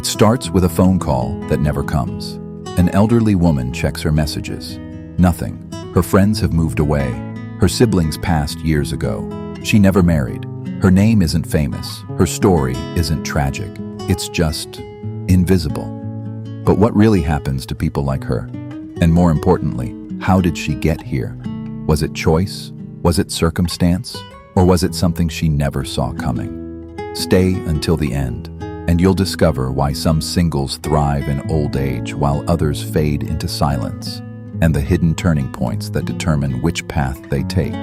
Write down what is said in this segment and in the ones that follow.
It starts with a phone call that never comes. An elderly woman checks her messages. Nothing. Her friends have moved away. Her siblings passed years ago. She never married. Her name isn't famous. Her story isn't tragic. It's just invisible. But what really happens to people like her? And more importantly, how did she get here? Was it choice? Was it circumstance? Or was it something she never saw coming? Stay until the end, and you'll discover why some singles thrive in old age while others fade into silence, and the hidden turning points that determine which path they take.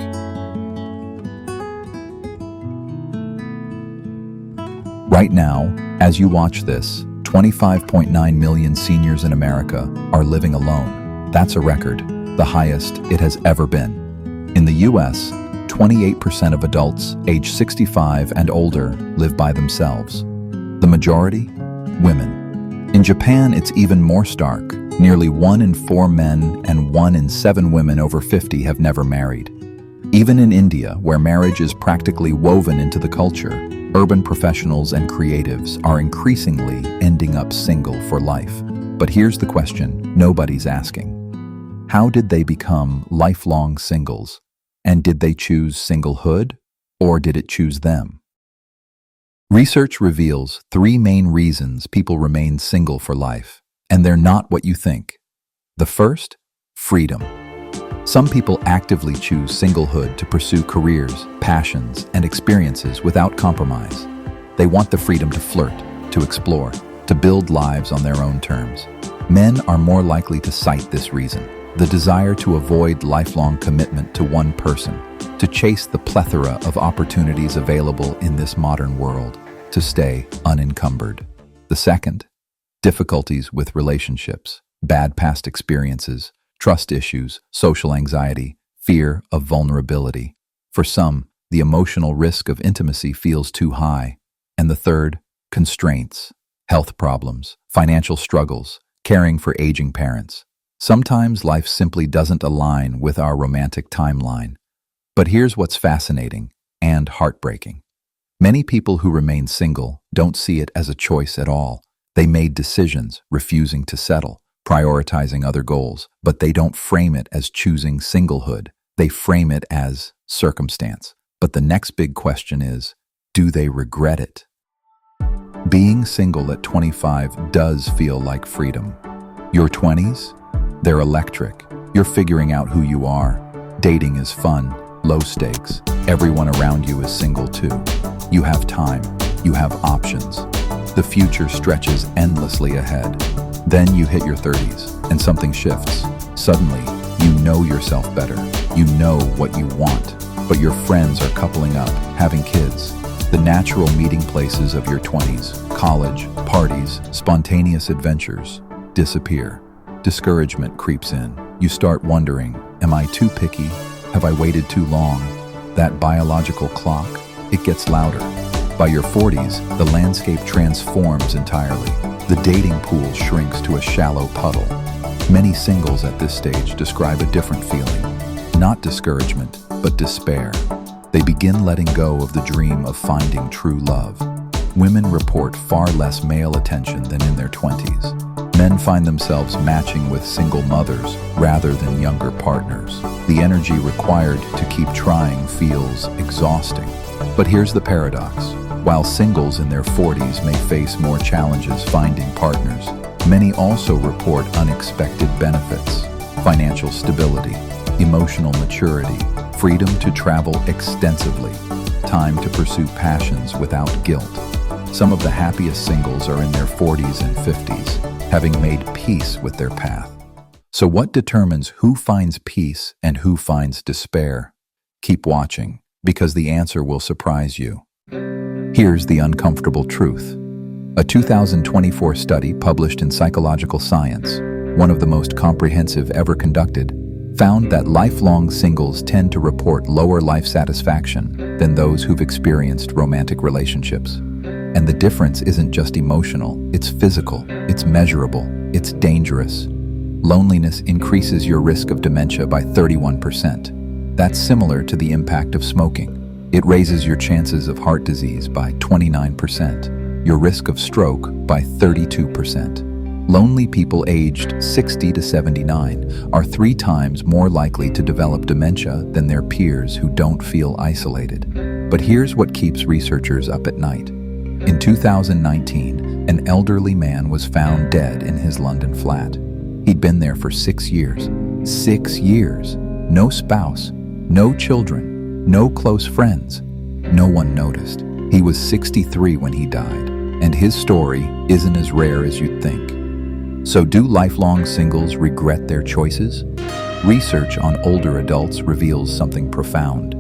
Right now, as you watch this, 25.9 million seniors in America are living alone. That's a record, the highest it has ever been. In the US, 28% of adults age 65 and older live by themselves. The majority? Women. In Japan, it's even more stark. Nearly 1 in 4 men and 1 in 7 women over 50 have never married. Even in India, where marriage is practically woven into the culture, urban professionals and creatives are increasingly ending up single for life. But here's the question nobody's asking. How did they become lifelong singles? And did they choose singlehood, or did it choose them? Research reveals 3 main reasons people remain single for life, and they're not what you think. The first, freedom. Some people actively choose singlehood to pursue careers, passions, and experiences without compromise. They want the freedom to flirt, to explore, to build lives on their own terms. Men are more likely to cite this reason. The desire to avoid lifelong commitment to one person, to chase the plethora of opportunities available in this modern world, to stay unencumbered. The second, difficulties with relationships, bad past experiences, trust issues, social anxiety, fear of vulnerability. For some, the emotional risk of intimacy feels too high. And the third, constraints, health problems, financial struggles, caring for aging parents. Sometimes life simply doesn't align with our romantic timeline. But here's what's fascinating and heartbreaking. Many people who remain single don't see it as a choice at all. They made decisions, refusing to settle, prioritizing other goals, but they don't frame it as choosing singlehood. They frame it as circumstance. But the next big question is, do they regret it? Being single at 25 does feel like freedom. Your 20s? They're electric. You're figuring out who you are. Dating is fun, low stakes. Everyone around you is single too. You have time. You have options. The future stretches endlessly ahead. Then you hit your 30s, and something shifts. Suddenly, you know yourself better. You know what you want. But your friends are coupling up, having kids. The natural meeting places of your 20s, college, parties, spontaneous adventures, disappear. Discouragement creeps in. You start wondering, am I too picky? Have I waited too long? That biological clock, it gets louder. By your 40s, the landscape transforms entirely. The dating pool shrinks to a shallow puddle. Many singles at this stage describe a different feeling. Not discouragement, but despair. They begin letting go of the dream of finding true love. Women report far less male attention than in their 20s. Men find themselves matching with single mothers rather than younger partners. The energy required to keep trying feels exhausting. But here's the paradox. While singles in their 40s may face more challenges finding partners, many also report unexpected benefits: financial stability, emotional maturity, freedom to travel extensively, time to pursue passions without guilt. Some of the happiest singles are in their 40s and 50s, having made peace with their path. So what determines who finds peace and who finds despair? Keep watching, because the answer will surprise you. Here's the uncomfortable truth. A 2024 study published in Psychological Science, one of the most comprehensive ever conducted, found that lifelong singles tend to report lower life satisfaction than those who've experienced romantic relationships. And the difference isn't just emotional, it's physical, it's measurable, it's dangerous. Loneliness increases your risk of dementia by 31%. That's similar to the impact of smoking. It raises your chances of heart disease by 29%. your risk of stroke by 32%. Lonely people aged 60 to 79 are 3 times more likely to develop dementia than their peers who don't feel isolated. But here's what keeps researchers up at night. In 2019, an elderly man was found dead in his London flat. He'd been there for 6 years. 6 years. No spouse, no children, no close friends. No one noticed. He was 63 when he died, and his story isn't as rare as you'd think. So do lifelong singles regret their choices? Research on older adults reveals something profound.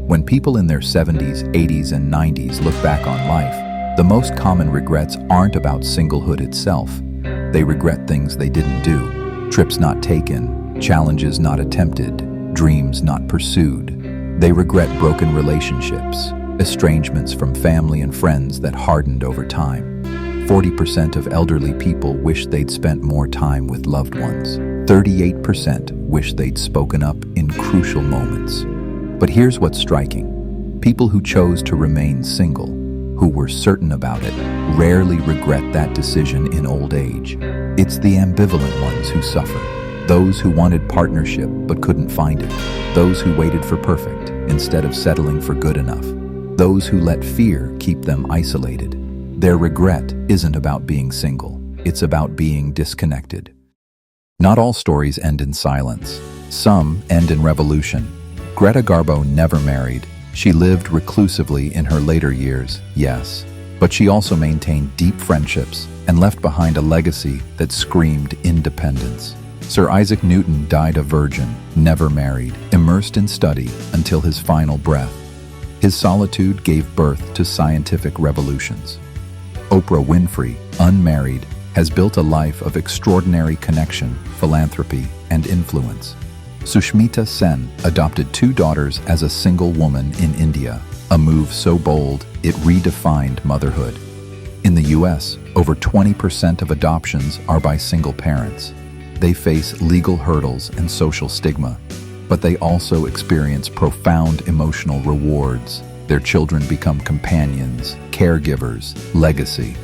When people in their 70s, 80s, and 90s look back on life, the most common regrets aren't about singlehood itself. They regret things they didn't do, trips not taken, challenges not attempted, dreams not pursued. They regret broken relationships, estrangements from family and friends that hardened over time. 40% of elderly people wish they'd spent more time with loved ones. 38% wish they'd spoken up in crucial moments. But here's what's striking. People who chose to remain single, who were certain about it, rarely regret that decision in old age. It's the ambivalent ones who suffer. Those who wanted partnership but couldn't find it. Those who waited for perfect instead of settling for good enough. Those who let fear keep them isolated. Their regret isn't about being single. It's about being disconnected. Not all stories end in silence. Some end in revolution. Greta Garbo never married. She lived reclusively in her later years, yes, but she also maintained deep friendships and left behind a legacy that screamed independence. Sir Isaac Newton died a virgin, never married, immersed in study until his final breath. His solitude gave birth to scientific revolutions. Oprah Winfrey, unmarried, has built a life of extraordinary connection, philanthropy, and influence. Sushmita Sen adopted 2 daughters as a single woman in India, a move so bold it redefined motherhood. In the US, over 20% of adoptions are by single parents. They face legal hurdles and social stigma, but they also experience profound emotional rewards. Their children become companions, caregivers, legacy.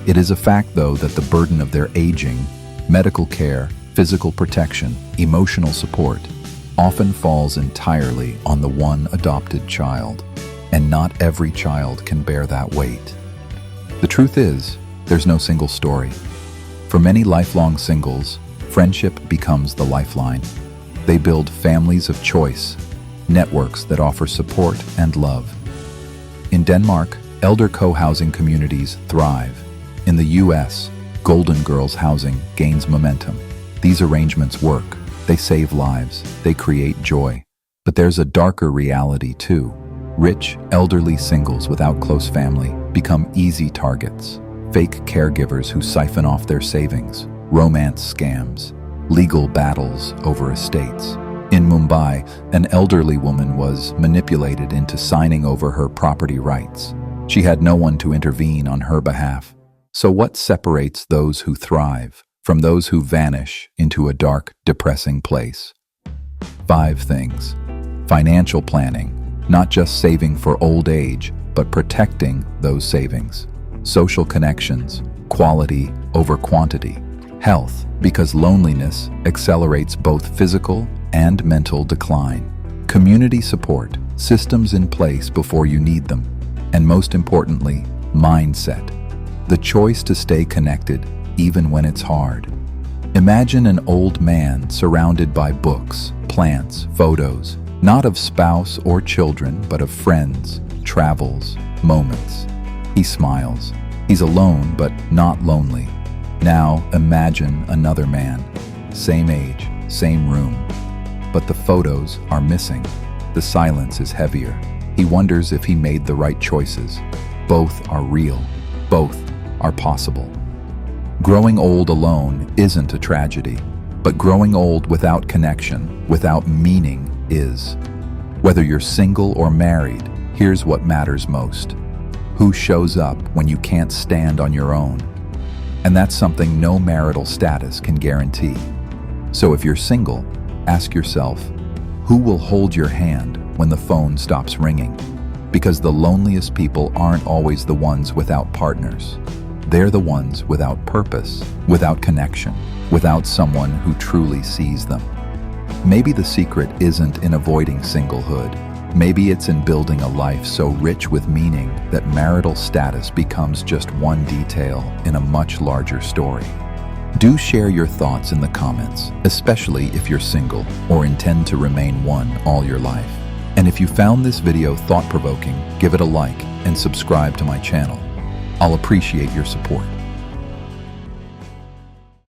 It is a fact, though, that the burden of their aging, medical care, physical protection, emotional support, often falls entirely on the one adopted child, and not every child can bear that weight. The truth is, there's no single story. For many lifelong singles, friendship becomes the lifeline. They build families of choice, networks that offer support and love. In Denmark, elder co-housing communities thrive. In the US, Golden Girls housing gains momentum. These arrangements work. They save lives. They create joy. But there's a darker reality too. Rich, elderly singles without close family become easy targets. Fake caregivers who siphon off their savings, romance scams, legal battles over estates. In Mumbai, an elderly woman was manipulated into signing over her property rights. She had no one to intervene on her behalf. So what separates those who thrive from those who vanish into a dark, depressing place? 5 things. Financial planning, not just saving for old age, but protecting those savings. Social connections, quality over quantity. Health, because loneliness accelerates both physical and mental decline. Community support, systems in place before you need them. And most importantly, mindset. The choice to stay connected even when it's hard. Imagine an old man surrounded by books, plants, photos, not of spouse or children, but of friends, travels, moments. He smiles. He's alone, but not lonely. Now imagine another man, same age, same room. But the photos are missing. The silence is heavier. He wonders if he made the right choices. Both are real. Both are possible. Growing old alone isn't a tragedy, but growing old without connection, without meaning, is. Whether you're single or married, here's what matters most. Who shows up when you can't stand on your own? And that's something no marital status can guarantee. So if you're single, ask yourself, who will hold your hand when the phone stops ringing? Because the loneliest people aren't always the ones without partners. They're the ones without purpose, without connection, without someone who truly sees them. Maybe the secret isn't in avoiding singlehood. Maybe it's in building a life so rich with meaning that marital status becomes just one detail in a much larger story. Do share your thoughts in the comments, especially if you're single or intend to remain one all your life. And if you found this video thought-provoking, give it a like and subscribe to my channel. I'll appreciate your support.